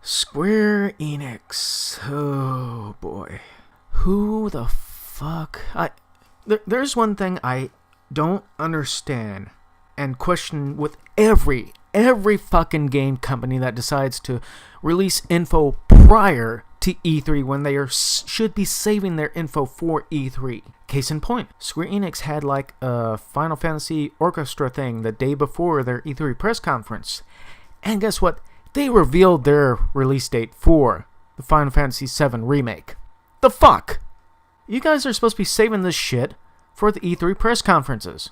Square Enix. Oh boy. Who the fuck? There's one thing I don't understand and question with every fucking game company that decides to release info prior to E3 when they should be saving their info for E3. Case in point, Square Enix had like a Final Fantasy Orchestra thing the day before their E3 press conference. And guess what? They revealed their release date for the Final Fantasy VII Remake. The fuck? You guys are supposed to be saving this shit for the E3 press conferences.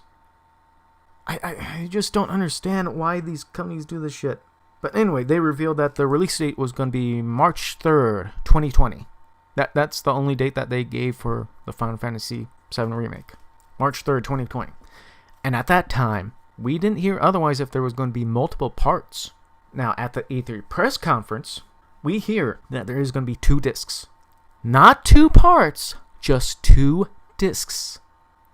I just don't understand why these companies do this shit. But anyway, they revealed that the release date was going to be March 3rd, 2020. That's the only date that they gave for the Final Fantasy VII Remake. March 3rd, 2020. And at that time, we didn't hear otherwise if there was going to be multiple parts. Now, at the E3 press conference, we hear that there is going to be 2 discs. Not 2 parts, just 2 discs.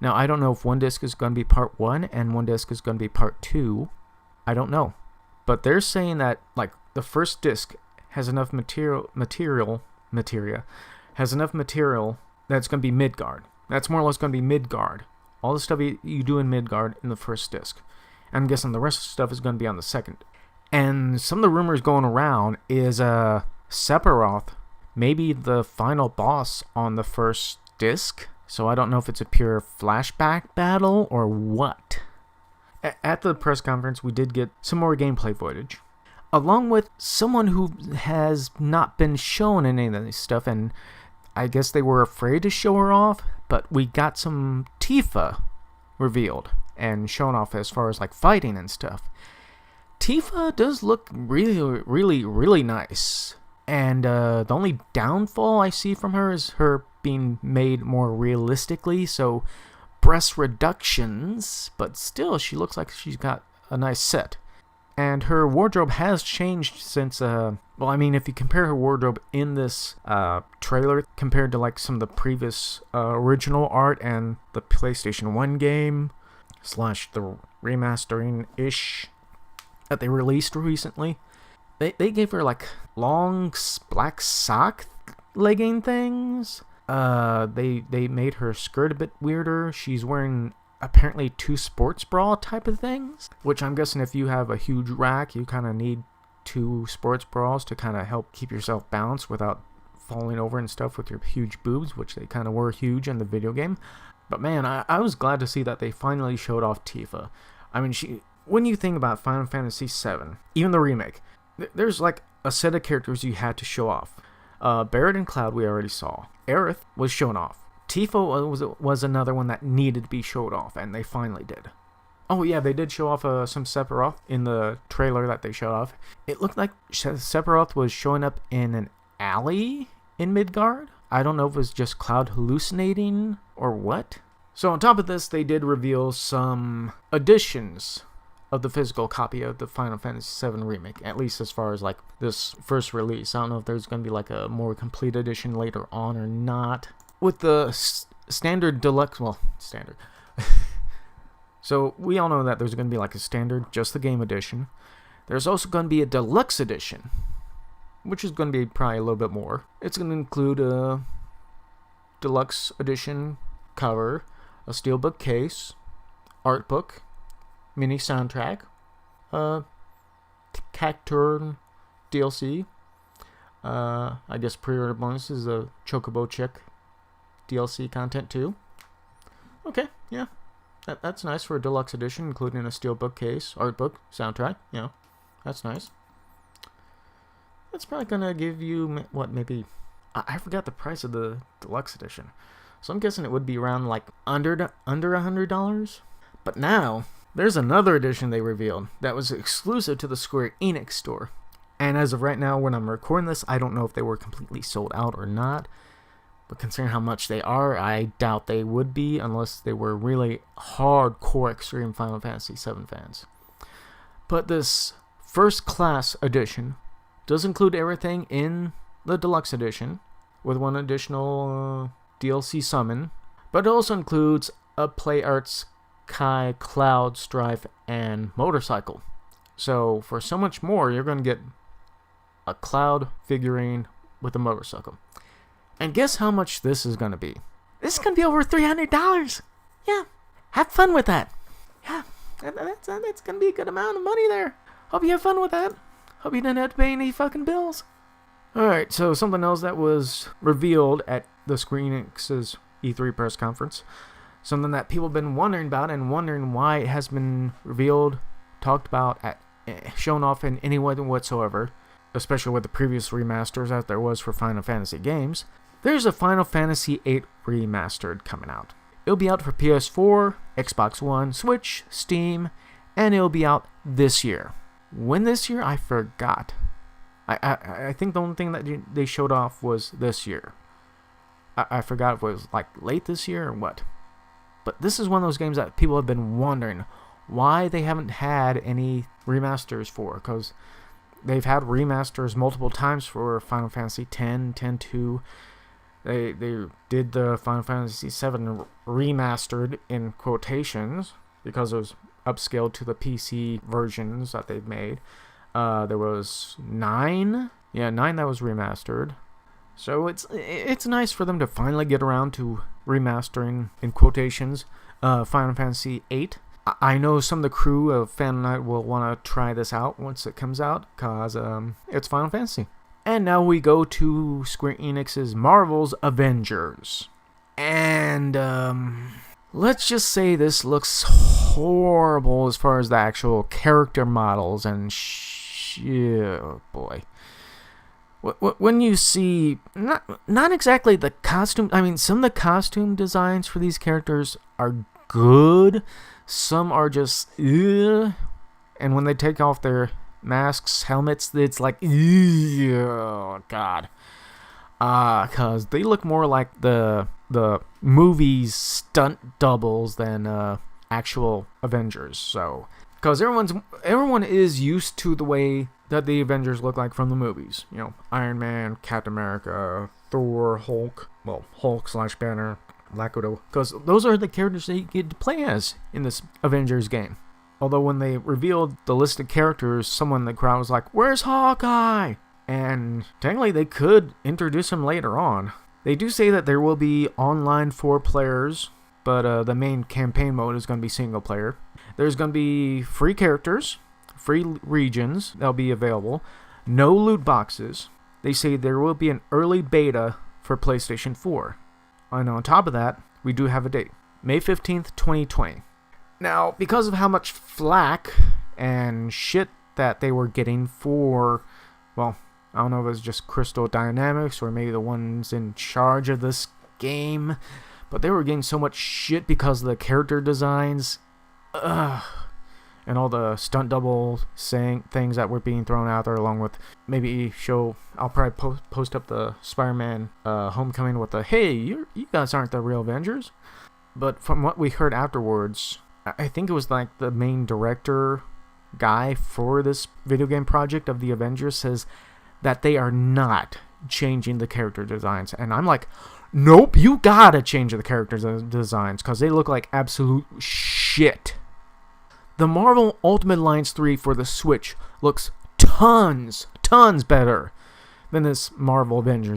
Now, I don't know if one disc is going to be part 1 and one disc is going to be part 2. I don't know. But they're saying that, like, the first disc has enough material has enough material that's going to be Midgard. That's more or less going to be Midgard. All the stuff you do in Midgard in the first disc. I'm guessing the rest of the stuff is going to be on the second. And some of the rumors going around is Sephiroth, maybe the final boss on the first disc. So I don't know if it's a pure flashback battle or what. At the press conference, we did get some more gameplay footage, along with someone who has not been shown in any of this stuff, and I guess they were afraid to show her off, but we got some Tifa revealed and shown off as far as like fighting and stuff. Tifa does look really nice, and the only downfall I see from her is her being made more realistically, so breast reductions, but still she looks like she's got a nice set. And her wardrobe has changed since, if you compare her wardrobe in this trailer compared to like some of the previous original art and the PlayStation 1 game / the remastering-ish that they released recently, they gave her like long black sock legging things. They made her skirt a bit weirder. She's wearing apparently 2 sports bra type of things, which I'm guessing if you have a huge rack, you kind of need 2 sports bras to kind of help keep yourself balanced without falling over and stuff with your huge boobs, which they kind of were huge in the video game. But man, I was glad to see that they finally showed off Tifa. I mean, when you think about Final Fantasy VII, even the remake, there's like a set of characters you had to show off. Barret and Cloud we already saw. Aerith was shown off. Tifa was another one that needed to be showed off, and they finally did. Oh yeah, they did show off some Sephiroth in the trailer that they showed off. It looked like Sephiroth was showing up in an alley in Midgard. I don't know if it was just Cloud hallucinating or what. So on top of this, they did reveal some additions of the physical copy of the Final Fantasy VII Remake, at least as far as like this first release. I don't know if there's going to be like a more complete edition later on or not. With the standard deluxe, standard. So we all know that there's going to be like a standard, just the game edition. There's also going to be a deluxe edition, which is going to be probably a little bit more. It's going to include a deluxe edition cover, a steelbook case, art book, mini soundtrack, Cacturn DLC, I guess pre-order bonus is a Chocobo Chick DLC content too. Okay, yeah, that's nice for a deluxe edition, including a steelbook case, art book, soundtrack. That's nice. That's probably gonna give you maybe I forgot the price of the deluxe edition, so I'm guessing it would be around like under $100. But now there's another edition they revealed that was exclusive to the Square Enix store. And as of right now, when I'm recording this, I don't know if they were completely sold out or not. But considering how much they are, I doubt they would be unless they were really hardcore extreme Final Fantasy VII fans. But this first class edition does include everything in the deluxe edition, with one additional DLC summon. But it also includes a PlayArts Kai, Cloud, Strife, and Motorcycle. So for so much more, you're going to get a Cloud figurine with a motorcycle. And guess how much this is going to be? This is going to be over $300. Yeah, have fun with that. Yeah, that's going to be a good amount of money there. Hope you have fun with that. Hope you didn't have to pay any fucking bills. Alright, so something else that was revealed at the SquareEnix's E3 press conference. Something that people have been wondering about and wondering why it has been revealed, talked about, shown off in any way whatsoever, especially with the previous remasters that there was for Final Fantasy games. There's a Final Fantasy VIII Remastered coming out. It'll be out for PS4, Xbox One, Switch, Steam, and it'll be out this year. When this year? I forgot. I think the only thing that they showed off was this year. I forgot if it was like late this year or what. But this is one of those games that people have been wondering why they haven't had any remasters for. Because they've had remasters multiple times for Final Fantasy X, X-2. They did the Final Fantasy VII remastered in quotations because it was upscaled to the PC versions that they've made. There was 9. Yeah, 9 that was remastered. So it's nice for them to finally get around to remastering, in quotations, Final Fantasy VIII. I know some of the crew of Fan Night will want to try this out once it comes out, because it's Final Fantasy. And now we go to Square Enix's Marvel's Avengers. And let's just say this looks horrible as far as the actual character models and oh boy. When you see, not exactly the costume, I mean, some of the costume designs for these characters are good. Some are just, ugh. And when they take off their masks, helmets, it's like, oh god. Because they look more like the movie's stunt doubles than actual Avengers. So, because everyone is used to the way that the Avengers look like from the movies. You know, Iron Man, Captain America, Thor, Hulk. Well, Hulk/Banner, Black Widow. Because those are the characters that you get to play as in this Avengers game. Although when they revealed the list of characters, someone in the crowd was like, "Where's Hawkeye?" And technically they could introduce him later on. They do say that there will be online 4 players, but the main campaign mode is going to be single player. There's going to be free characters, free regions that'll be available, no loot boxes. They say there will be an early beta for PlayStation 4. And on top of that, we do have a date, May 15th, 2020. Now, because of how much flack and shit that they were getting for, well, I don't know if it was just Crystal Dynamics or maybe the ones in charge of this game, but they were getting so much shit because of the character designs, and all the stunt double saying things that were being thrown out there, along with maybe I'll probably post up the Spider-Man Homecoming with the, "Hey, you guys aren't the real Avengers." But from what we heard afterwards, I think it was like the main director guy for this video game project of the Avengers says that they are not changing the character designs. And I'm like, nope, you gotta change the character designs because they look like absolute shit. The Marvel Ultimate Alliance 3 for the Switch looks tons better than this Marvel Avengers